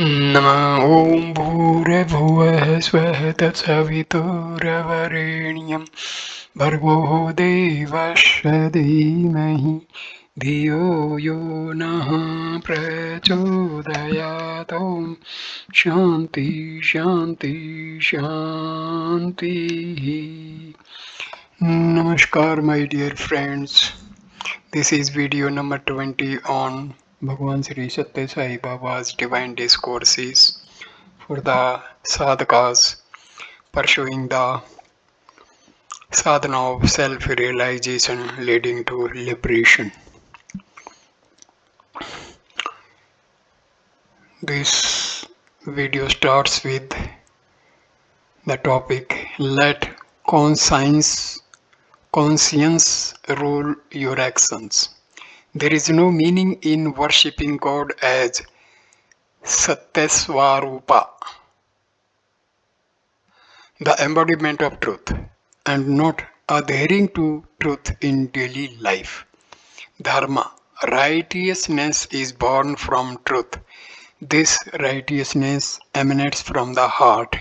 नमः ॐ भूर्भुवः स्वः तत्सवितुर्वरेण्यं भर्गो देवस्य धीमहि धियो यो नः प्रचोदयात् ॐ शान्ति शान्ति शान्तिः. Namaskar my dear friends. This is video number 20 on Bhagwan Sri Sathya Sai Baba's Divine Discourses for the sadhakas pursuing the sadhana of self-realization leading to liberation. This video starts with the topic Let conscience rule your actions. There is no meaning in worshipping God as Satyaswarupa, the embodiment of truth, and not adhering to truth in daily life. Dharma, righteousness is born from truth. This righteousness emanates from the heart.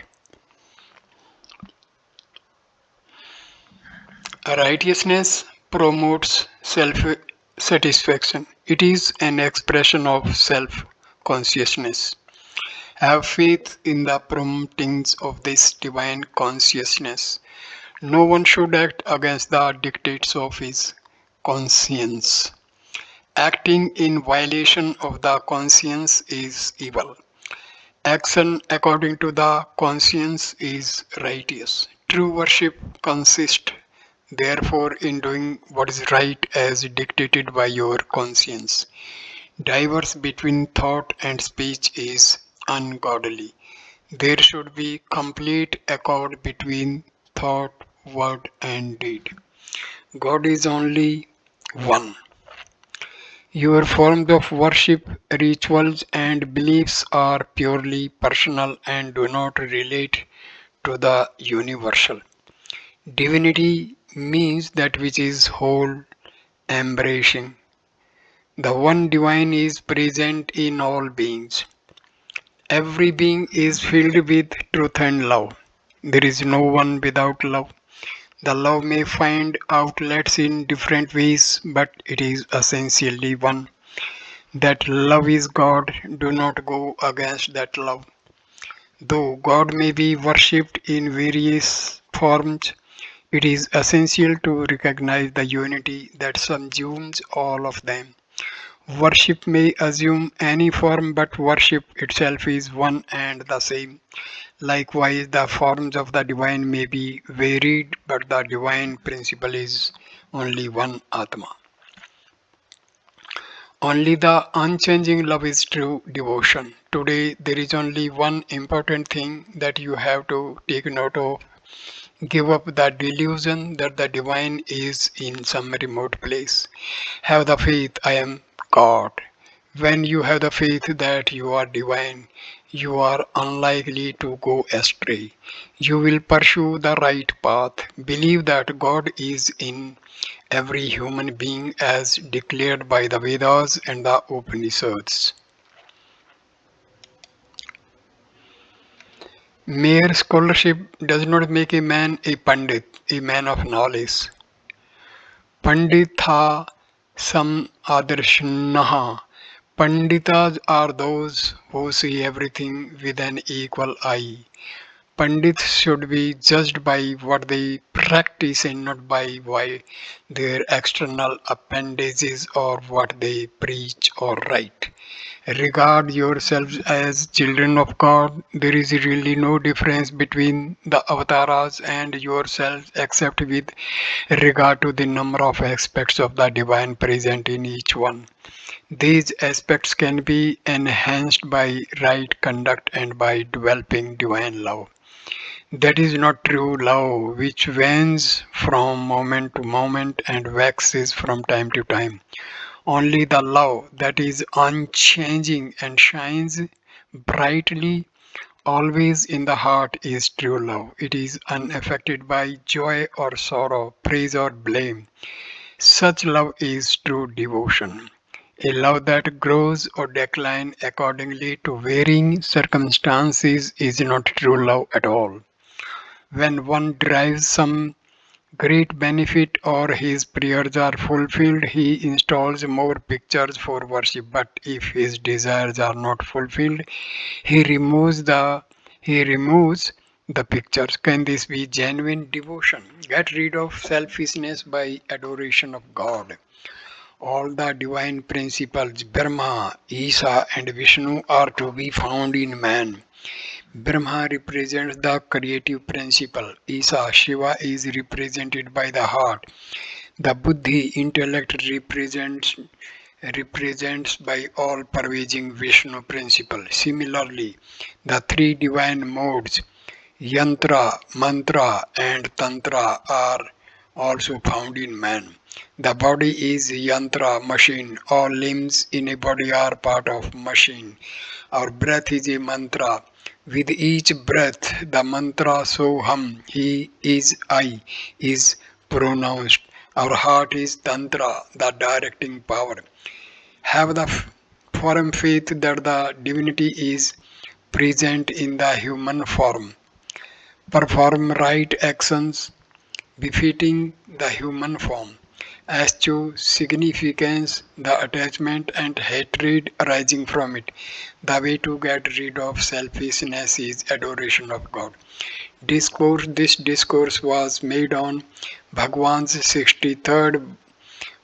Righteousness promotes self-satisfaction. It is an expression of self-consciousness. Have faith in the promptings of this divine consciousness. No one should act against the dictates of his conscience. Acting in violation of the conscience is evil. Action according to the conscience is righteous. True worship consists, therefore, in doing what is right as dictated by your conscience. Diverse between thought and speech is ungodly. There should be complete accord between thought, word, and deed. God is only one. Your forms of worship, rituals, and beliefs are purely personal and do not relate to the universal. Divinity means that which is whole, embracing. The one divine is present in all beings. Every being is filled with truth and love. There is no one without love. The love may find outlets in different ways, but it is essentially one. That love is God. Do not go against that love. Though God may be worshipped in various forms, it is essential to recognize the unity that subsumes all of them. Worship may assume any form, but worship itself is one and the same. Likewise, the forms of the divine may be varied, but the divine principle is only one Atma. Only the unchanging love is true devotion. Today, there is only one important thing that you have to take note of. Give up the delusion that the divine is in some remote place. Have the faith I am God. When you have the faith that you are divine, you are unlikely to go astray. You will pursue the right path. Believe that God is in every human being as declared by the Vedas and the Upanishads. Mere scholarship does not make a man a pandit, a man of knowledge. Panditha sam adarshanaha. Panditas are those who see everything with an equal eye. Pandits should be judged by what they practice and not by their external appendages or what they preach or write. Regard yourselves as children of God. There is really no difference between the avatars and yourselves except with regard to the number of aspects of the divine present in each one. These aspects can be enhanced by right conduct and by developing divine love. That is not true love, which wanes from moment to moment and waxes from time to time. Only the love that is unchanging and shines brightly always in the heart is true love. It is unaffected by joy or sorrow, praise or blame. Such love is true devotion. A love that grows or declines accordingly to varying circumstances is not true love at all. When one derives some great benefit or his prayers are fulfilled, he installs more pictures for worship. But if his desires are not fulfilled, he removes the he removes the pictures. Can this be genuine devotion? Get rid of selfishness by adoration of God. All the divine principles, Brahma, Isa, and Vishnu, are to be found in man. Brahma represents the creative principle. Isa, Shiva, is represented by the heart. The Buddhi, intellect, represents by all-pervasive Vishnu principle. Similarly, the three divine modes, Yantra, Mantra, and Tantra, are also found in man. The body is yantra machine. All limbs in a body are part of machine. Our breath is a mantra. With each breath, the mantra Soham, he is I, is pronounced. Our heart is Tantra, the directing power. Have the firm faith that the divinity is present in the human form. Perform right actions befitting the human form. Eschew significance, the attachment and hatred arising from it. The way to get rid of selfishness is adoration of God. This discourse was made on Bhagwan's 63rd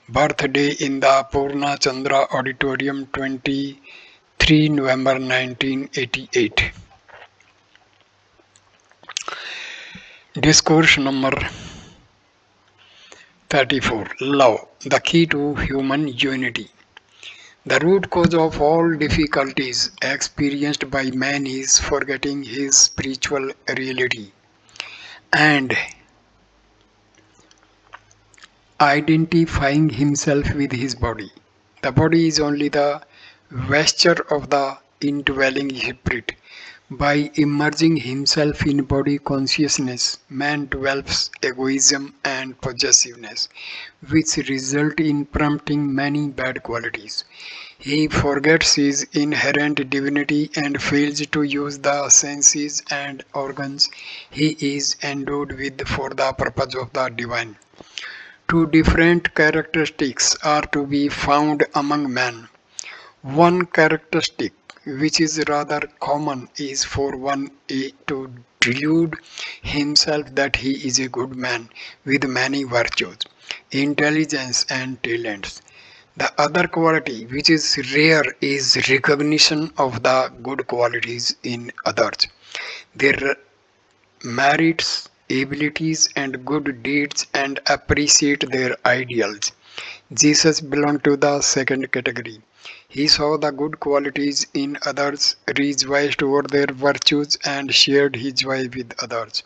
birthday in the Purna Chandra Auditorium, 23 November 1988. Discourse number 34. Love, the key to human unity. The root cause of all difficulties experienced by man is forgetting his spiritual reality and identifying himself with his body. The body is only the vesture of the indwelling spirit. By immersing himself in body consciousness, man develops egoism and possessiveness, which result in prompting many bad qualities. He forgets his inherent divinity and fails to use the senses and organs he is endowed with for the purpose of the divine. Two different characteristics are to be found among men. One characteristic, which is rather common, is for one to delude himself that he is a good man with many virtues, intelligence, and talents. The other quality, which is rare, is recognition of the good qualities in others, their merits, abilities, and good deeds, and appreciate their ideals. Jesus belonged to the second category. He saw the good qualities in others, rejoiced over their virtues, and shared his joy with others.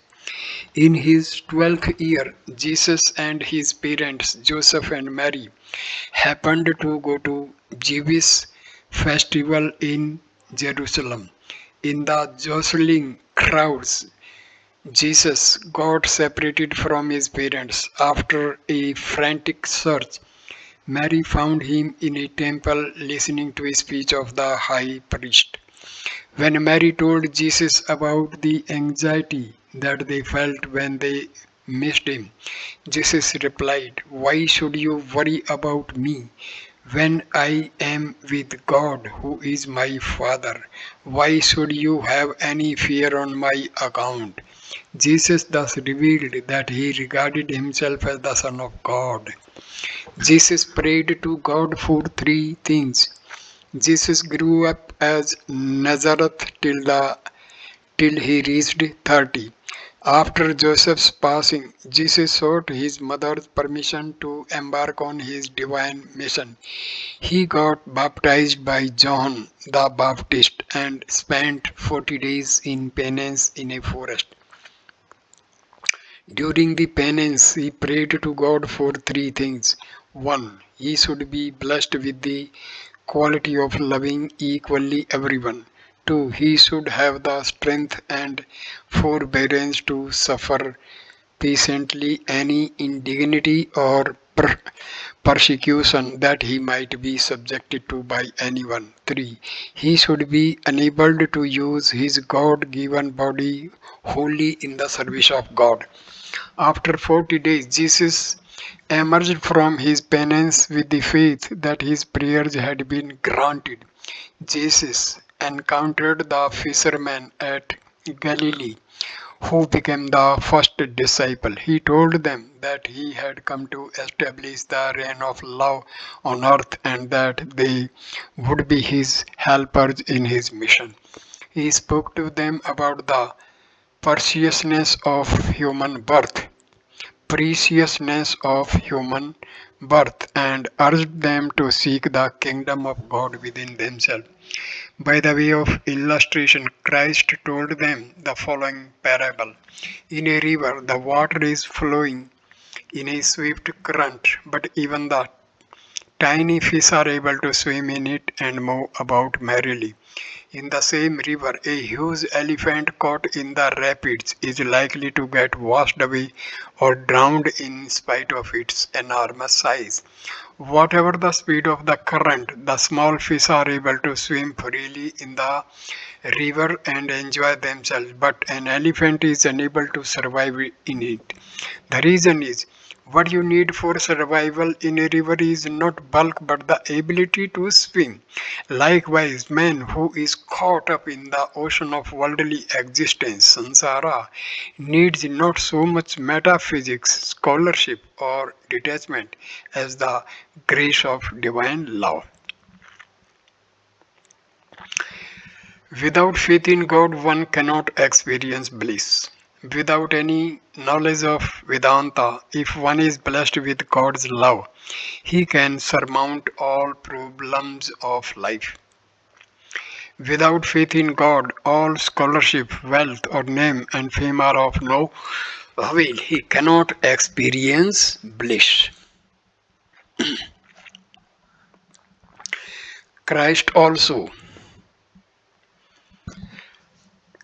In his 12th year, Jesus and his parents, Joseph and Mary, happened to go to Jewish festival in Jerusalem. In the jostling crowds, Jesus got separated from his parents. After a frantic search, Mary found him in a temple listening to a speech of the high priest. When Mary told Jesus about the anxiety that they felt when they missed him, Jesus replied, "Why should you worry about me when I am with God who is my Father? Why should you have any fear on my account?" Jesus thus revealed that he regarded himself as the Son of God. Jesus prayed to God for three things. Jesus grew up as Nazareth till he reached 30. After Joseph's passing, Jesus sought his mother's permission to embark on his divine mission. He got baptized by John the Baptist and spent 40 days in penance in a forest. During the penance, he prayed to God for three things. One, he should be blessed with the quality of loving equally everyone. Two, he should have the strength and forbearance to suffer patiently any indignity or per- persecution that he might be subjected to by anyone. 3. He should be enabled to use his God given body wholly in the service of God. After 40 days, Jesus emerged from his penance with the faith that his prayers had been granted. Jesus encountered the fishermen at Galilee who became the first disciple. He told them that he had come to establish the reign of love on earth and that they would be his helpers in his mission. He spoke to them about the preciousness of human birth, preciousness of human birth, and urged them to seek the kingdom of God within themselves. By the way of illustration, Christ told them the following parable. In a river, the water is flowing in a swift current, but even the tiny fish are able to swim in it and move about merrily. In the same river, a huge elephant caught in the rapids is likely to get washed away or drowned in spite of its enormous size. Whatever the speed of the current, the small fish are able to swim freely in the river and enjoy themselves, but an elephant is unable to survive in it. The reason is what you need for survival in a river is not bulk but the ability to swim. Likewise, man who is caught up in the ocean of worldly existence, samsara, needs not so much metaphysics, scholarship, or detachment as the grace of divine love. Without faith in God, one cannot experience bliss. Without any knowledge of Vedanta, if one is blessed with God's love, he can surmount all problems of life. Without faith in God, all scholarship, wealth, or name and fame are of no avail. He cannot experience bliss. Christ also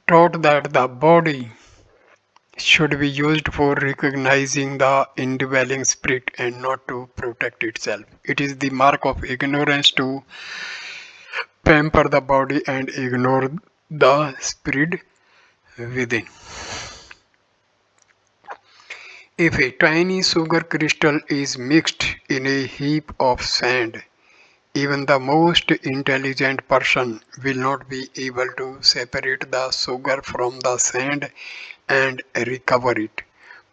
taught that the body should be used for recognizing the indwelling spirit and not to protect itself. It is the mark of ignorance to pamper the body and ignore the spirit within. If a tiny sugar crystal is mixed in a heap of sand, even the most intelligent person will not be able to separate the sugar from the sand and recover it.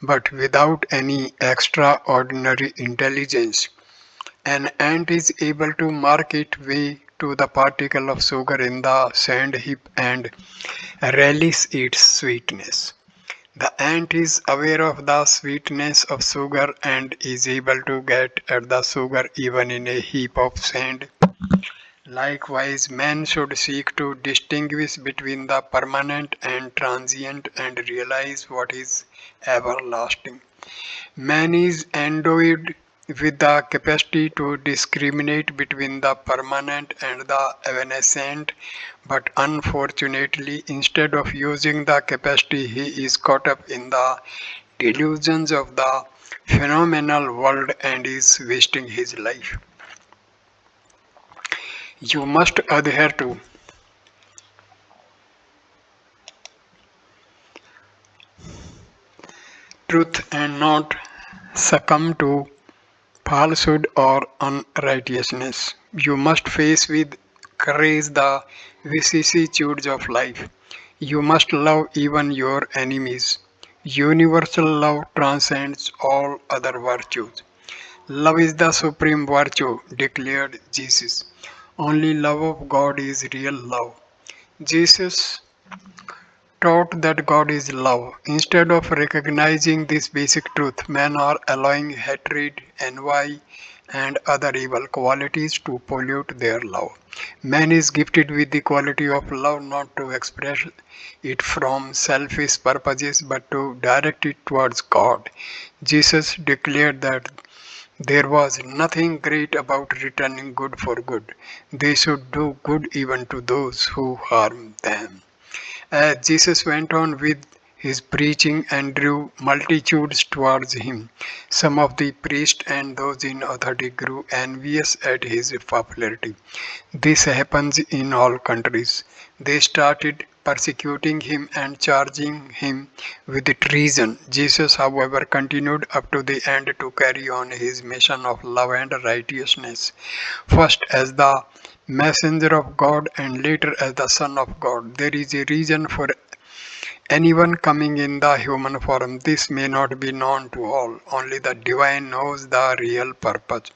But without any extraordinary intelligence, an ant is able to mark its way to the particle of sugar in the sand heap and relish its sweetness. The ant is aware of the sweetness of sugar and is able to get at the sugar even in a heap of sand. Likewise, man should seek to distinguish between the permanent and transient and realize what is everlasting. Man is endowed with the capacity to discriminate between the permanent and the evanescent, but unfortunately, instead of using the capacity, he is caught up in the delusions of the phenomenal world and is wasting his life. You must adhere to truth and not succumb to falsehood or unrighteousness. You must face with courage the vicissitudes of life. You must love even your enemies. Universal love transcends all other virtues. Love is the supreme virtue, declared Jesus. Only love of God is real love. Jesus taught that God is love. Instead of recognizing this basic truth, men are allowing hatred, envy, and other evil qualities to pollute their love. Man is gifted with the quality of love not to express it from selfish purposes but to direct it towards God. Jesus declared that there was nothing great about returning good for good. They should do good even to those who harm them. As Jesus went on with His preaching and drew multitudes towards him. Some of the priests and those in authority grew envious at his popularity. This happens in all countries. They started persecuting him and charging him with treason. Jesus, however, continued up to the end to carry on his mission of love and righteousness, first as the messenger of God and later as the Son of God. There is a reason for anyone coming in the human form. This may not be known to all. Only the divine knows the real purpose.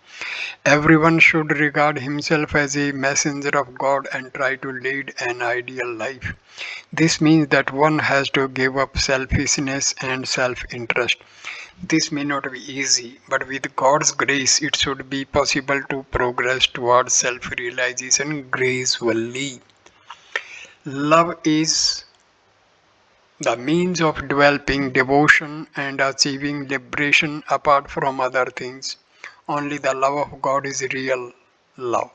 Everyone should regard himself as a messenger of God and try to lead an ideal life. This means that one has to give up selfishness and self interest. This may not be easy, but with God's grace, it should be possible to progress towards self realization gracefully. Love is the means of developing devotion and achieving liberation apart from other things. Only the love of God is real love.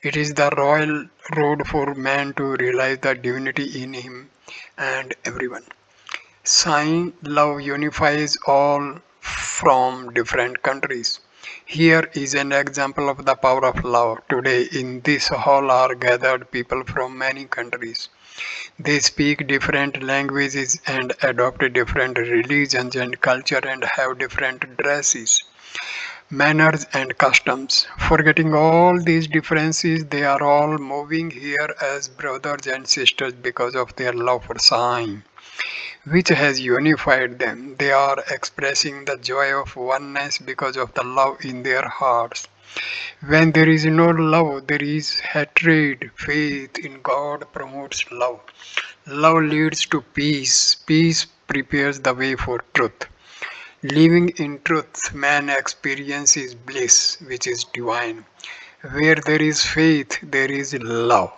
It is the royal road for man to realize the divinity in him and everyone. Sign love unifies all from different countries. Here is an example of the power of love. Today in this hall are gathered people from many countries. They speak different languages and adopt different religions and culture and have different dresses, manners and customs. Forgetting all these differences, they are all moving here as brothers and sisters because of their love for Sai, which has unified them. They are expressing the joy of oneness because of the love in their hearts. When there is no love, there is hatred. Faith in God promotes love. Love leads to peace. Peace prepares the way for truth. Living in truth, man experiences bliss, which is divine. Where there is faith, there is love.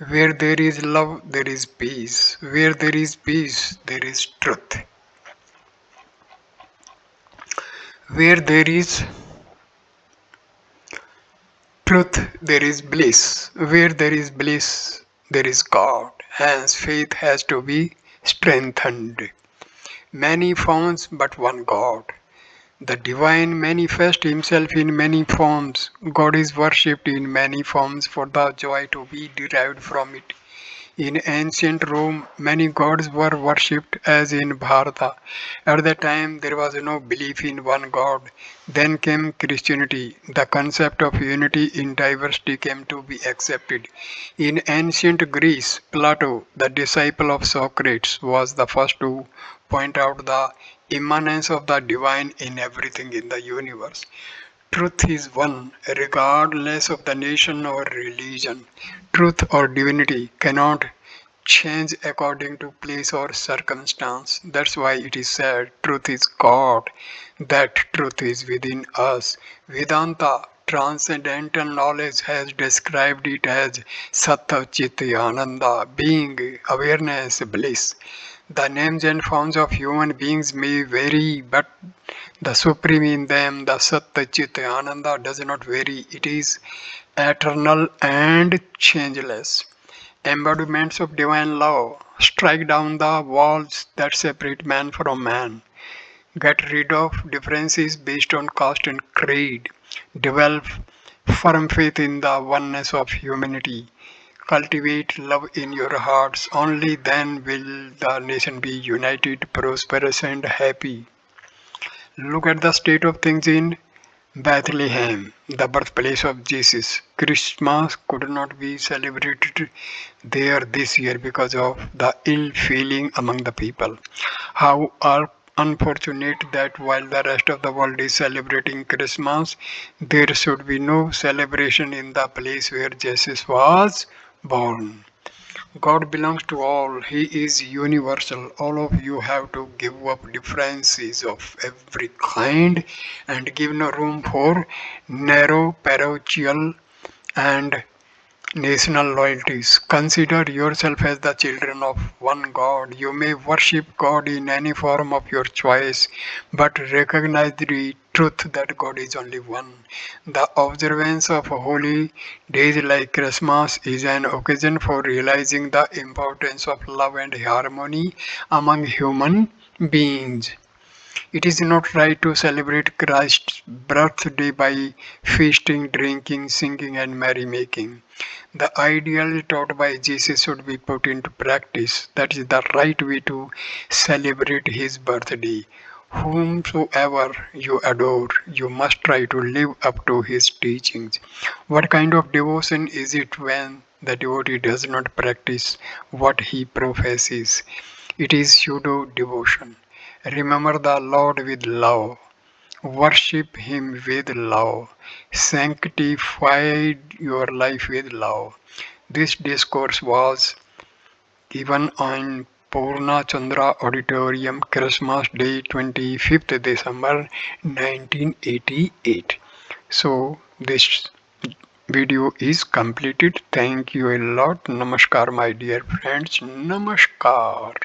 Where there is love, there is peace. Where there is peace, there is truth. Where there is truth, there is bliss. Where there is bliss, there is God. Hence, faith has to be strengthened. Many forms, but one God. The divine manifests himself in many forms. God is worshipped in many forms for the joy to be derived from it. In ancient Rome, many gods were worshipped, as in Bharata. At that time, there was no belief in one God. Then came Christianity. The concept of unity in diversity came to be accepted. In ancient Greece, Plato, the disciple of Socrates, was the first to point out the immanence of the divine in everything in the universe. Truth is one, regardless of the nation or religion. Truth or divinity cannot change according to place or circumstance. That's why it is said, truth is God. That truth is within us. Vedanta, transcendental knowledge, has described it as Sattva Chit Ananda, being, awareness, bliss. The names and forms of human beings may vary, but the Supreme in them, the Sattva Chit Ananda, does not vary. It is eternal and changeless. Embodiments of divine love. Strike down the walls that separate man from man. Get rid of differences based on caste and creed. Develop firm faith in the oneness of humanity. Cultivate love in your hearts. Only then will the nation be united, prosperous, and happy. Look at the state of things in Bethlehem, the birthplace of Jesus. Christmas could not be celebrated there this year because of the ill feeling among the people. How unfortunate that while the rest of the world is celebrating Christmas, there should be no celebration in the place where Jesus was born. God belongs to all. He is universal. All of you have to give up differences of every kind and give no room for narrow, parochial, and national loyalties. Consider yourself as the children of one God. You may worship God in any form of your choice, but recognize truth that God is only one. The observance of holy days like Christmas is an occasion for realizing the importance of love and harmony among human beings. It is not right to celebrate Christ's birthday by feasting, drinking, singing, and merrymaking. The ideal taught by Jesus should be put into practice. That is the right way to celebrate his birthday. Whomsoever you adore, you must try to live up to his teachings. What kind of devotion is it when the devotee does not practice what he professes? It is pseudo devotion. Remember the Lord with love. Worship Him with love. Sanctify your life with love. This discourse was given on Purna Chandra Auditorium, Christmas Day, 25th December 1988. So, this video is completed. Thank you a lot. Namaskar, my dear friends. Namaskar.